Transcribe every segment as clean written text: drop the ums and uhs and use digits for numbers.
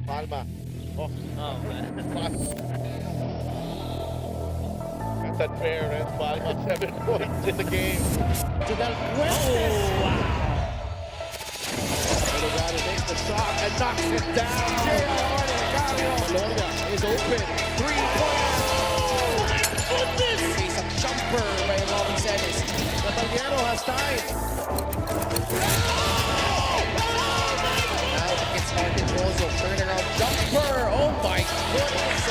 Palma. Oh, Oh, man. that's unfair, and Palma 7 points in the game. To Del Fuentes. Oh, wow. Delgado makes the shot and knocks it down. Gloria is open. 3-pointer. Oh, my goodness. Face a jumper by Robin Celis. Caballero has time. Now it gets started also. Turnaround jumper. Oh my goodness.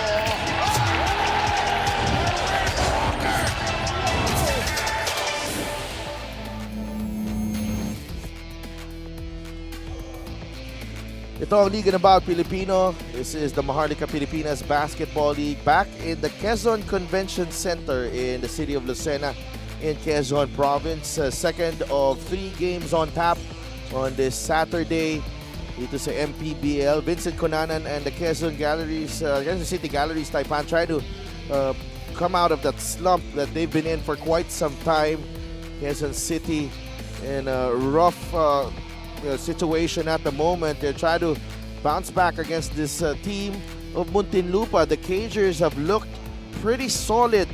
Ito ang Liga ng Bawat Pilipino. This is the Maharlika Pilipinas Basketball League back in the Quezon Convention Center in the city of Lucena in Quezon Province. Second of 3 games on tap on this Saturday dito sa MPBL. Vincent Conanan and the Quezon Galleries, Quezon City Galleries Taipan try to come out of that slump that they've been in for quite some time. Quezon City in a rough situation at the moment. They're trying to bounce back against this team of Muntinlupa. The Cagers have looked pretty solid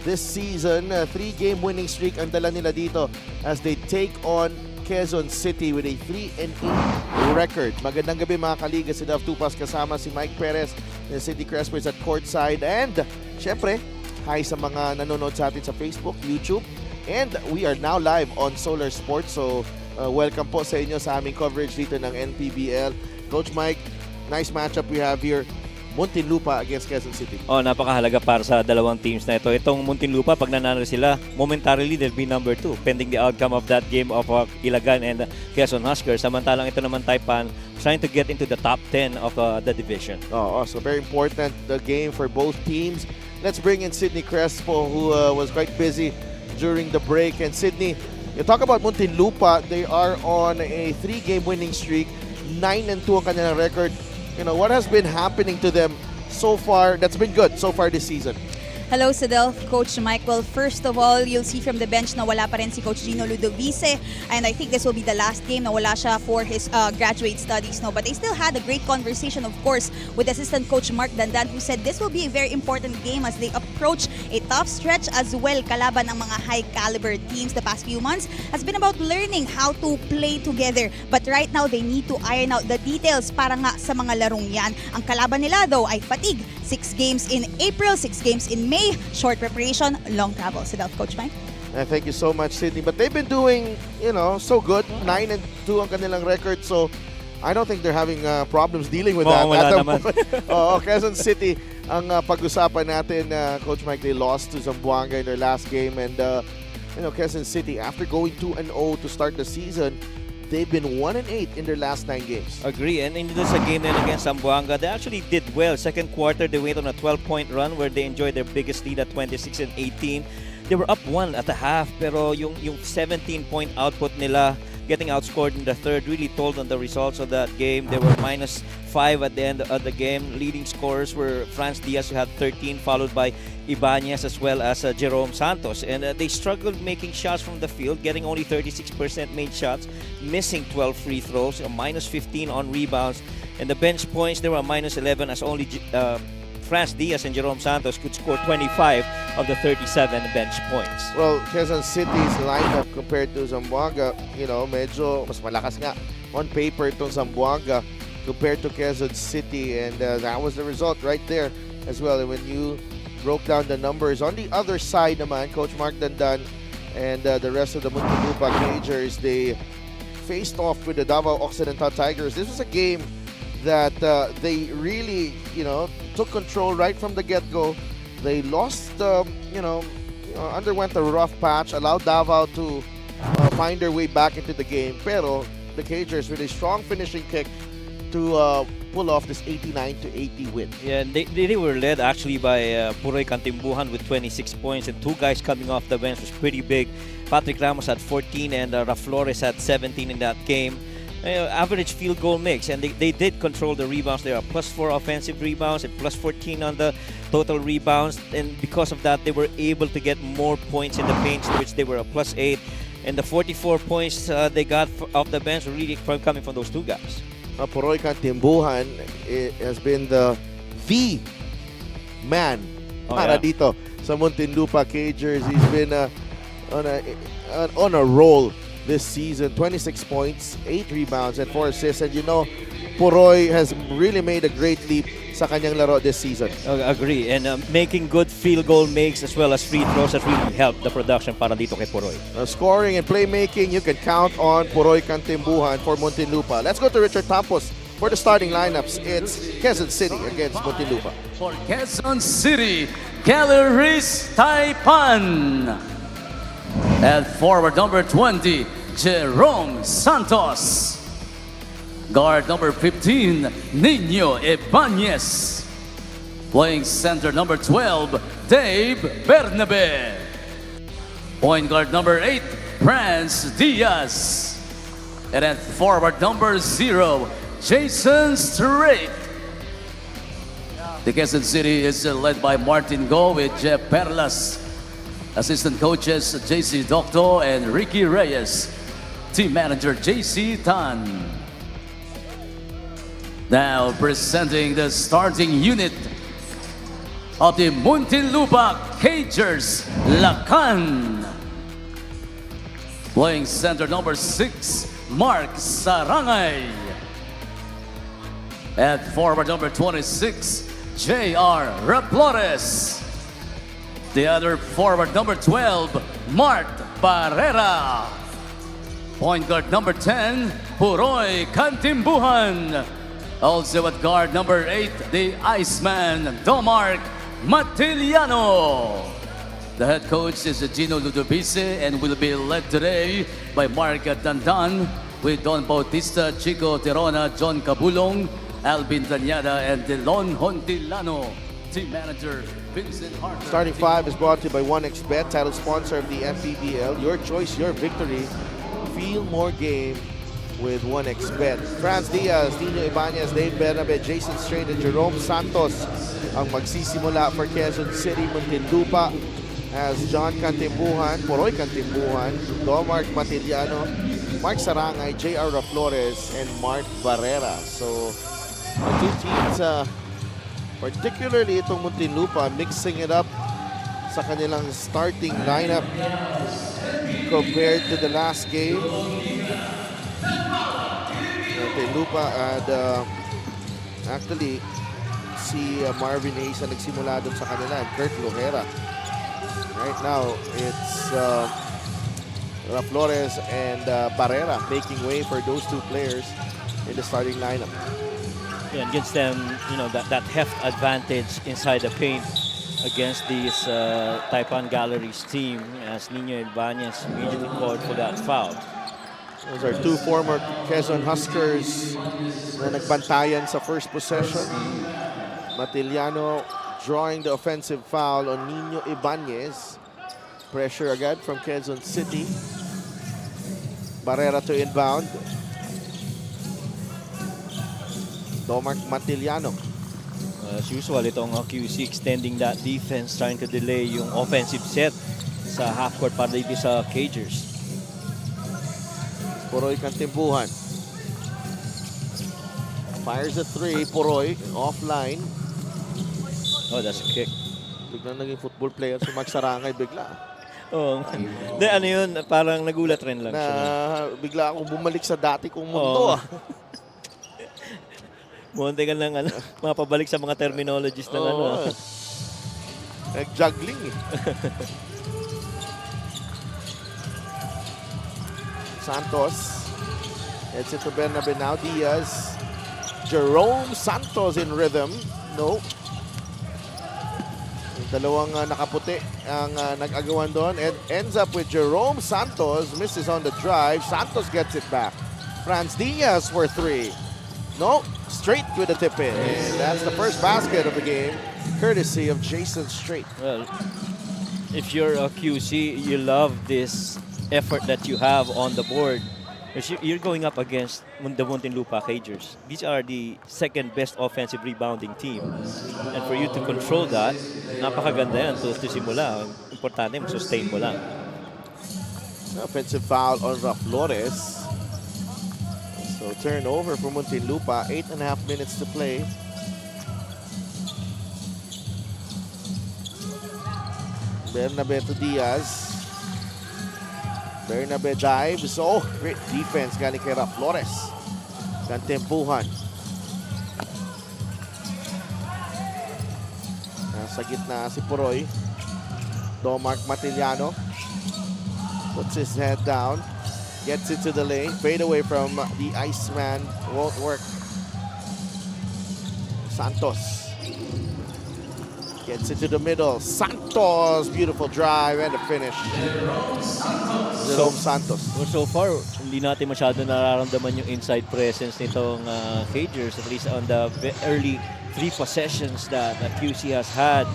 this season. 3-game winning streak ang dala nila dito as they take on Quezon City with a 3-8 record. Magandang gabi mga kaliga. Si Dav Tupas kasama si Mike Perez ng City Crespers at courtside. And syempre, hi sa mga nanonood sa atin sa Facebook, YouTube. And we are now live on Solar Sports. So welcome po sa inyo sa aming coverage dito ng NPBL. Coach Mike, nice matchup we have here. Muntinlupa against Quezon City. Oh, napakahalaga para sa dalawang teams na ito. Itong Muntinlupa, pag nanalo sila, momentarily they'll be number 2 pending the outcome of that game of Ilagan and Quezon Huskers. Samantalang ito naman Taipan trying to get into the top 10 of the division. Oh, so very important the game for both teams. Let's bring in Sydney Crespo, who was quite busy during the break. And Sydney, you talk about Muntinlupa, they are on a 3-game winning streak, 9-2 ang kanilang record. You know, what has been happening to them so far? That's been good so far this season. Hello, Sadel, Coach Mike. Well, first of all, you'll see from the bench na wala pa rin si Coach Gino Ludovice, and I think this will be the last game na wala siya for his graduate studies. No? But they still had a great conversation, of course, with assistant coach Mark Dandan, who said this will be a very important game as they approach a tough stretch as well. Kalaban ng mga high-caliber teams the past few months has been about learning how to play together. But right now, they need to iron out the details para nga sa mga larong yan. Ang kalaban nila, though, ay fatigue. 6 games in April, 6 games in May. Short preparation, long travel. So that's Coach Mike. Thank you so much, Sydney. But they've been doing, so good. 9-2 ang kanilang record. So I don't think they're having problems dealing with that. Wala naman. Quezon City ang pag-usapan natin. Coach Mike, they lost to Zamboanga in their last game. And, Quezon City, after going 2-0 to start the season, they've been 1-8 in their last 9 games. Agree. And in this game then against Zamboanga, they actually did well. Second quarter, they went on a 12-point run where they enjoyed their biggest lead at 26-18. They were up 1 at the half, pero yung 17-point output nila, getting outscored in the third, really told on the results of that game. They were -5 at the end of the game. Leading scorers were Franz Diaz, who had 13, followed by Ibanez as well as Jerome Santos. And they struggled making shots from the field, getting only 36% made shots, missing 12 free throws, -15 on rebounds. And the bench points, they were -11 as only Franz Diaz and Jerome Santos could score 25 of the 37 bench points. Well, Quezon City's lineup compared to Zamboanga, medyo mas malakas nga on paper itong Zamboanga compared to Quezon City, and that was the result right there as well. And when you broke down the numbers on the other side naman, Coach Mark Dandan and the rest of the Muntinlupa Cagers, they faced off with the Davao Occidental Tigers. This was a game that they really, took control right from the get-go. They lost, underwent a rough patch, allowed Davao to find their way back into the game. Pero the Cagers with a strong finishing kick to pull off this 89-80 win. Yeah, they were led actually by Puroy Cantimbuhan with 26 points, and 2 guys coming off the bench was pretty big. Patrick Ramos had 14 and Raf Flores had 17 in that game. Average field goal mix, and they did control the rebounds. They are +4 offensive rebounds and +14 on the total rebounds, and because of that they were able to get more points in the paint, which they were a +8, and the 44 points they got off the bench were really coming from those 2 guys. Poroy Kantimbuhan has been the man para dito sa Muntinlupa Cagers. He's been on a roll this season. 26 points, 8 rebounds, and 4 assists. And you know, Poroy has really made a great leap sa kanyang laro this season. Agree. And making good field goal makes as well as free throws has really helped the production para dito kay Poroy. Scoring and playmaking, you can count on Poroy Kantimbuhan for Muntinlupa. Let's go to Richard Tampos for the starting lineups. It's Quezon City against Muntinlupa. For Quezon City, Calories Taipan. At forward number 20, Jerome Santos. Guard number 15, Nino Ibanez. Playing center number 12, Dave Bernabe. Point guard number 8, France Diaz. And at forward number 0, Jason Strait. The Quezon City is led by Martin Go with Jeff Perlas. Assistant coaches JC Docto and Ricky Reyes. Team manager JC Tan. Now presenting the starting unit of the Muntinlupa Cagers, Lacan. Playing center number 6, Mark Sarangay. At forward number 26, J.R. Raplores. The other forward number 12, Mart Barrera. Point guard number 10, Poroy Kantimbuhan. Also at guard number 8, the Iceman, Domark Matiliano. The head coach is Gino Ludovice and will be led today by Mark Dandan with Don Bautista, Chico Terona, John Cabulong, Alvin Tanyada, and Delon Hontilano. Team manager Vincent Harper. Starting 5 is brought to you by 1xBet, title sponsor of the MPBL. Your choice, your victory. Feel more game with 1xBet. France Diaz, Nino Ibanez, Dave Bernabe, Jason Strait, and Jerome Santos ang magsisimula for Quezon City. Muntinlupa as John Kantimbuhan, Poroy Kantimbuhan, Domark Matiliano, Mark Sarangay, J.R. Flores, and Mark Barrera. So, the two teams, particularly itong Muntinlupa, mixing it up sa kanilang starting lineup compared to the last game. Muntinlupa and actually si Marvin Hayes ang nagsimula dun sa kanila, Kurt Lojera. Right now, it's Flores and Barrera making way for those two players in the starting lineup. Yeah, and gives them, that heft advantage inside the paint against this Taipan Galleries team as Nino Ibanez immediately called for that foul. Those are two former Quezon Huskers na nagbantayan sa first possession. Matiliano drawing the offensive foul on Nino Ibanez. Pressure agad from Quezon City. Barrera to inbound. Domark Matiliano. As usual, itong QC extending that defense, trying to delay yung offensive set sa half-court para dito sa Cagers. Poroy Kantimbuhan. Fires a 3. Poroy offline. Oh, that's a kick. Biglang naging football player si Mark Sarangay bigla. Oh, ano yun, parang nagulat rin lang siya. Bigla akong bumalik sa dati kong mundo. Munti ka lang mapabalik sa mga terminologies ng Nag-juggling eh. Santos. It's it to Bernabe now. Diaz. Jerome Santos in rhythm. No. Dalawang nakaputi ang nag-agawan doon. And ends up with Jerome Santos. Misses on the drive. Santos gets it back. France Diaz for 3. No. Straight with the tip in. And that's the first basket of the game. Courtesy of Jason Strait. Well, if you're a QC, you love this effort that you have on the board. You're going up against the Muntinlupa Cagers. These are the second best offensive rebounding team. And for you to control that, napakaganda yan to simula. Importante, sustain mo lang. Offensive foul on Flores. So turnover for Muntinlupa, 8.5 minutes to play. Bernabe to Diaz. Bernabe dives. Oh, great defense galing kay Flores. Kantempuhan. Nasa gitna si Puroy. Domark Matiliano puts his head down. Gets it to the lane. Fade away from the Iceman. Won't work. Santos. Gets it to the middle. Santos. Beautiful drive and a finish. Jerome Santos. Well, so far, hindi natin masyado nararamdaman yung inside presence nitong Cagers, at least on the early 3 possessions that QC has had.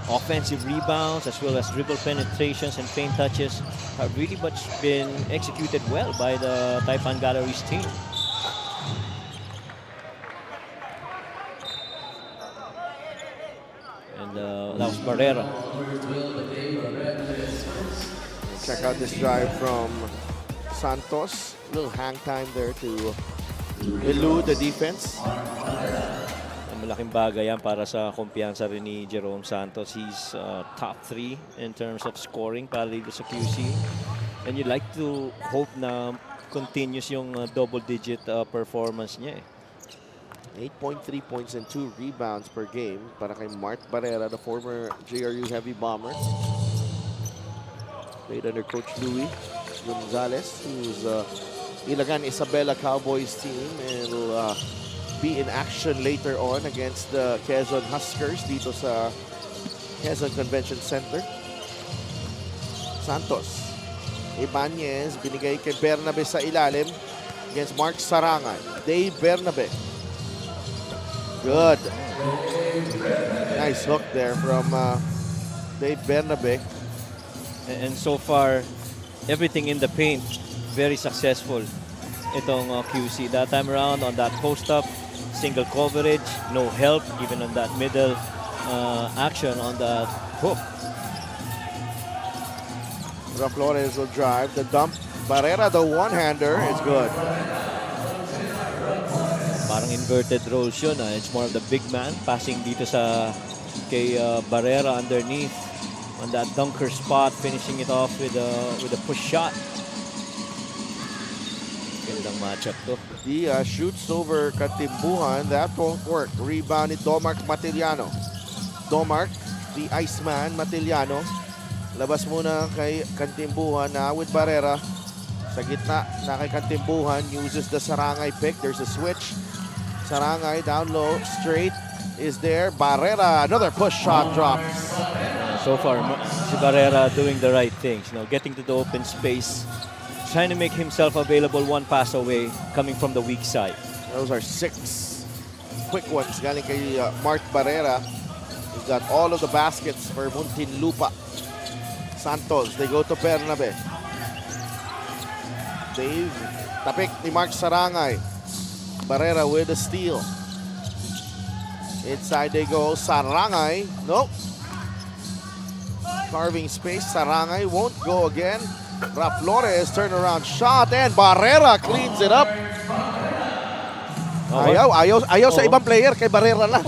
Offensive rebounds as well as dribble penetrations and paint touches have really much been executed well by the Taipan Galleries team. And that was Barrera. Check out this drive from Santos. Little hang time there to elude the defense. Malaking bagay yan para sa kumpiyansa rin ni Jerome Santos. He's top 3 in terms of scoring para dito sa QC. And you like to hope na continuous yung double-digit performance niya. 8.3 points and 2 rebounds per game para kay Mart Barrera, the former JRU Heavy Bomber. Played under Coach Louis Gonzalez, who's Ilagan Isabela Cowboys team, and will be in action later on against the Quezon Huskers dito sa Quezon Convention Center. Santos. Ibanez, binigay kay Bernabe sa ilalim against Mark Sarangay. Dave Bernabe. Good. Nice hook there from Dave Bernabe. And so far, everything in the paint, very successful itong QC. That time around on that post-up, single coverage, no help, even on that middle action on that hook. Flores will drive the dump. Barrera, the one-hander, is good. Parang inverted roles yun. It's more of the big man passing dito sa kay Barrera underneath on that dunker spot, finishing it off with a push shot. Gandang matchup to. Diaz shoots over Katimbuhan. That won't work. Rebound ni Domark Matiliano. Domark, the Iceman Matiliano. Labas muna kay Kantimbuhan na with Barrera. Sa gitna na kay Kantimbuhan. Uses the Sarangay pick. There's a switch. Sarangay down low. Straight is there. Barrera. Another push shot drops. So far, si Barrera doing the right things. Getting to the open space. Trying to make himself available one pass away. Coming from the weak side. Those are 6 quick ones. Galing kay Mark Barrera. He's got all of the baskets for Muntinlupa. Santos, they go to Bernabe. Dave, tapik ni Mark Sarangay. Barrera with a steal. Inside they go, Sarangay. Nope. Carving space, Sarangay won't go again. Flores turnaround shot and Barrera cleans it up. Ayaw sa ibang player, kay Barrera lang.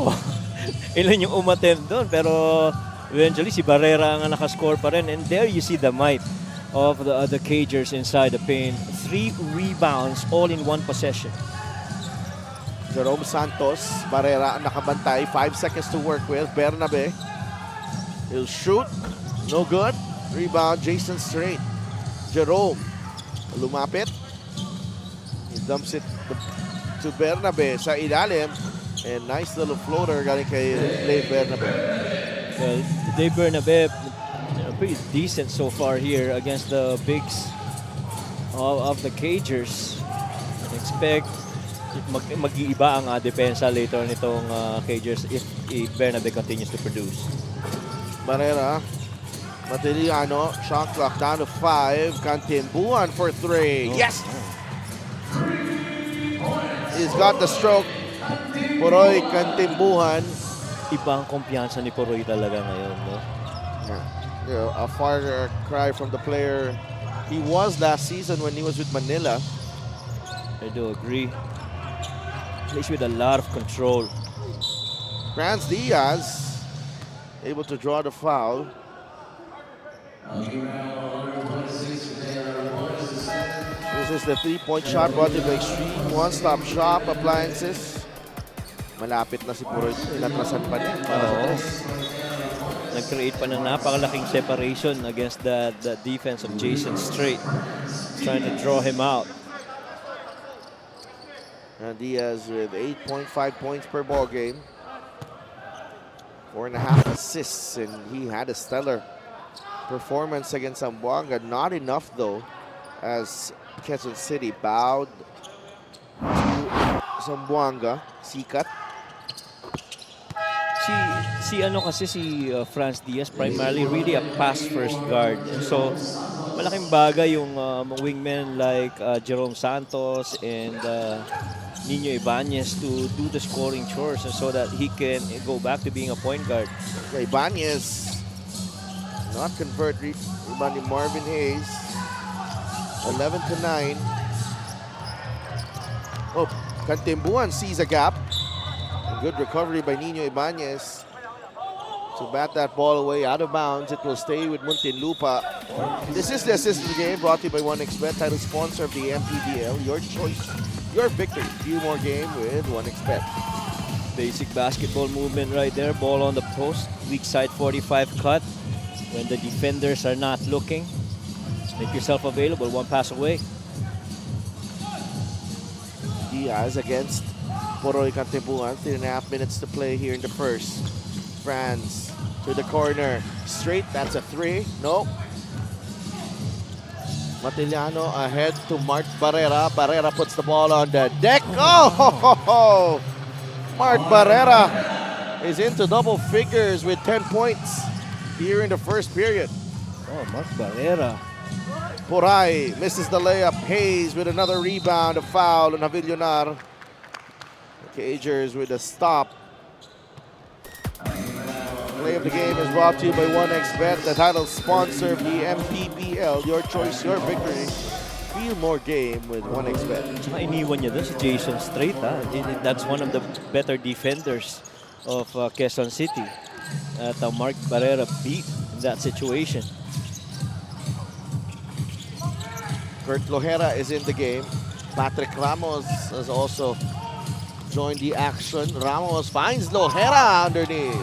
Ilan yung umattend doon, pero eventually si Barrera ang nakascore pa rin. And there you see the might of the Cagers inside the paint. 3 rebounds all in one possession. Jerome Santos, Barrera ang nakabantay. 5 seconds to work with. Bernabe, he'll shoot. No good. Rebound, Jason Straight. Jerome, lumapit. He dumps it to Bernabe sa ilalim. And nice little floater galing kay Dave Bernabe. Well, Dave Bernabe, pretty decent so far here against the bigs of the Cagers. Expect mag-iiba ang depensa later nitong Cagers if Bernabe continues to produce. Barrera, Matiliano, shot clock down to 5. Kantimbuhan for 3. Yes! He's got the stroke. Puroy Kantimbuhan. Ibang kumpiyansa ni Puroy talaga ngayon, no? A far cry from the player he was last season when he was with Manila. I do agree. Plays with a lot of control. Franz Diaz able to draw the foul. This is the three-point shot brought to you by Extreme One-Stop Shop Appliances. Malapit na si Puroy. Inatrasan pa niya para sa Oo. tres. Nag-create pa ng napakalaking separation against the defense of Jason Strait. Trying to draw him out. And Diaz with 8.5 points per ball game. 4.5 assists, and he had a stellar performance against Zamboanga. Not enough though, as Quezon City bowed to Zamboanga. Sikat. Si ano kasi si Franz Diaz primarily really a pass first guard. And so malaking bagay yung wingmen like Jerome Santos and Nino Ibanez to do the scoring chores and so that he can go back to being a point guard. Okay, Ibanez not convert. Rebound Marvin Hayes. 11-9. Oh, Cantembuan sees a gap. Good recovery by Nino Ibanez to bat that ball away out of bounds. It will stay with Muntinlupa. This is the assistant game brought to you by 1xBet, title sponsor of the MPBL. Your choice, your victory. Few more game with 1xBet. Basic basketball movement right there. Ball on the post. Weak side 45 cut. When the defenders are not looking, make yourself available. One pass away. Diaz against Poroy Cantembuan. 3.5 minutes to play here in the first. Franz to the corner. Straight, that's a three. No. Matiliano ahead to Mart Barrera. Barrera puts the ball on the deck. Oh! Mart Barrera is into double figures with 10 points here in the first period. Oh, Mark Barrera. Puray misses the layup. Hayes with another rebound. A foul on Avillonar. Cagers with a stop. Play of the game is brought to you by 1xBet, the title sponsor of the MPBL. Your choice, your victory. Feel more game with 1xBet. Tsaka iniwan niya doon si Jason Strait. That's one of the better defenders of Quezon City. At Mark Barrera beat in that situation. Kurt Lohera is in the game. Patrick Ramos has also joined the action. Ramos finds Lohera underneath.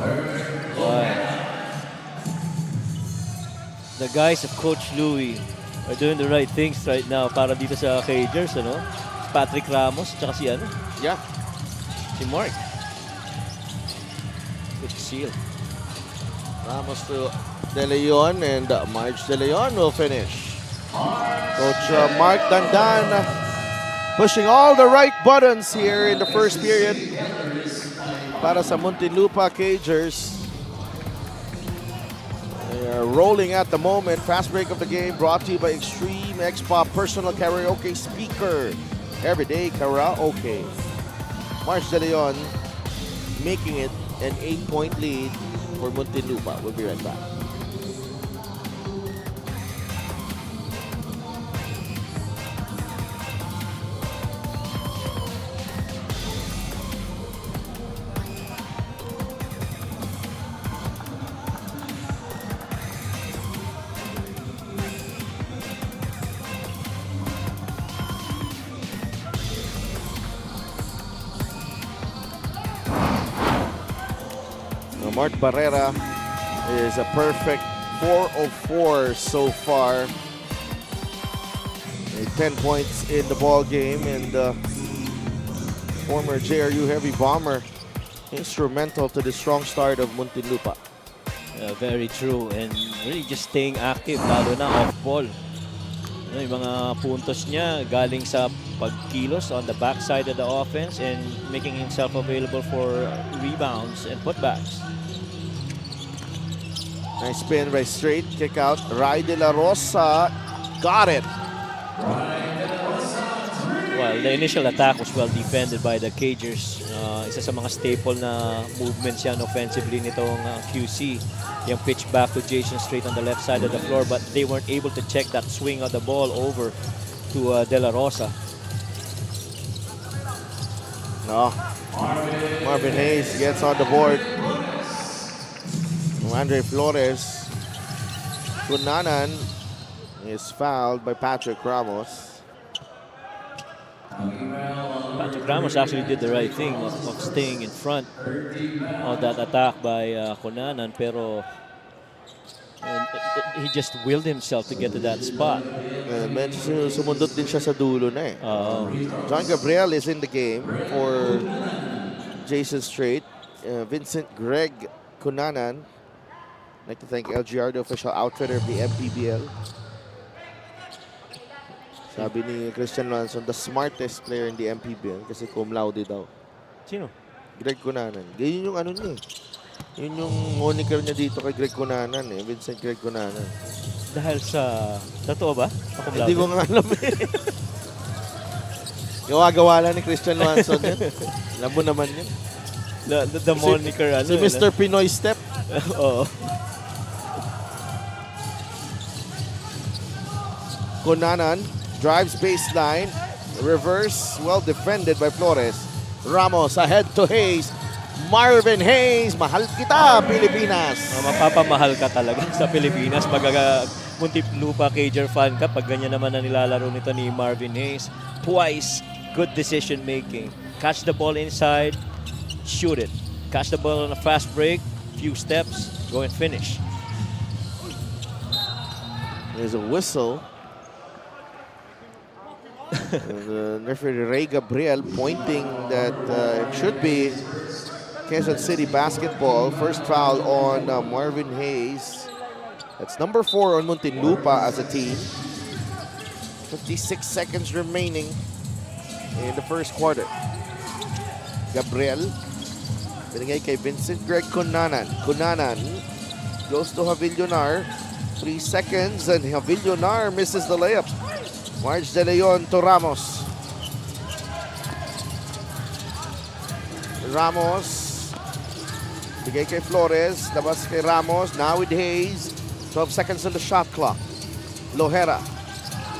The guys of Coach Louie are doing the right things right now para dito sa Cagers, ano? Patrick Ramos, tsaka si ano? Yeah. Si Mark. Good seal. Ramos to De Leon, and Marge De Leon will finish. Coach Mark Dandan pushing all the right buttons here in the first period para sa Muntinlupa Cagers. They are rolling at the moment. Fast break of the game brought to you by Extreme X-Pop Personal Karaoke Speaker. Everyday karaoke. Marge De Leon making it an 8-point lead for Muntinlupa. We'll be right back. Mart Barrera is a perfect 4 of 4 so far. 10 points in the ball game, and former JRU heavy bomber instrumental to the strong start of Muntinlupa. Very true, and really just staying active lalo na off ball. Yung mga puntos niya galing sa pagkilos on the backside of the offense and making himself available for rebounds and putbacks. Nice spin by Straight, kick out. Rai De La Rosa got it. Well, the initial attack was well defended by the Cagers. Isa sa mga staple na movements yan offensively nitong QC. Yung pitch back to Jason Strait on the left side of the floor, but they weren't able to check that swing of the ball over to De La Rosa. No. Marvin Hayes gets on the board. Andre Flores. Cunanan is fouled by Patrick Ramos. Patrick Ramos actually did the right thing of staying in front of that attack by Cunanan, pero he just willed himself to get to that spot. Medyo sumundot din siya sa dulo na eh. John Gabriel is in the game for Jason Strait. Vincent Greg Cunanan. I'd like to thank LGR, the official outfitter of the MPBL. Sabi ni Christian Lanson, the smartest player in the MPBL kasi cum laude daw. Sino? Greg Cunanan. Ganyan yung ano niya eh. Yun yung moniker niya dito kay Greg Cunanan eh. Vincent Greg Cunanan. Dahil sa... Totoo ba? Hindi ko nga alam eh. Gawa-gawa lang ni Christian Lanson yan. Alam mo naman yun. The moniker, Si Mr. Pinoy Step. Oo. Cunanan drives baseline. Reverse. Well defended by Flores. Ramos ahead to Hayes. Marvin Hayes. Mahal kita, Pilipinas. Mapapamahal ka talaga sa Pilipinas pag Muntinlupa Cager fan ka. Pag ganyan naman na nilalaro nito ni Marvin Hayes. Twice. Good decision making. Catch the ball inside. Shoot it. Catch the ball on a fast break. Few steps. Go and finish. There's a whistle. Referee Ray Gabriel pointing that it should be Quezon City basketball. First foul on Marvin Hayes. That's number 4 on Muntinlupa as a team. 56 seconds remaining in the first quarter. Gabriel. Binigay kay Vincent Greg Cunanan. Cunanan goes to Javillonar. 3 seconds and Javillonar misses the layup. Marge De Leon to Ramos. Ramos. Bigay kay Flores. Labas kay Ramos. Now with Hayes. 12 seconds on the shot clock. Lohera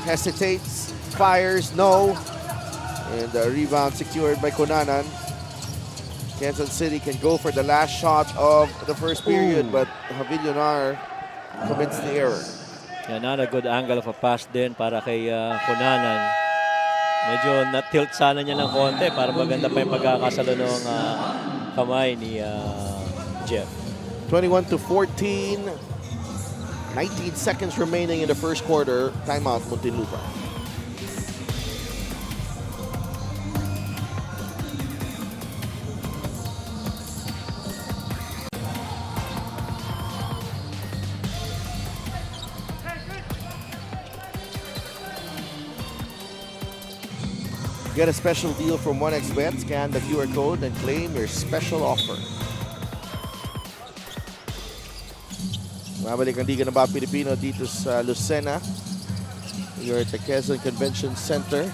hesitates. Fires. No. And the rebound secured by Cunanan. Quezon City can go for the last shot of the first period, but Javillonar commits the error. Yeah, not a good angle of a pass din para kay Cunanan. Medyo na-tilt sana niya ng konti para maganda pa yung pagkakasalo ng kamay ni Jeff. 21-14. 19 seconds remaining in the first quarter. Timeout, Muntinlupa. Get a special deal from 1xBet. Scan the QR code and claim your special offer. Mabalik ang Liga ng Pilipino dito sa Lucena. You're at the Quezon Convention Center.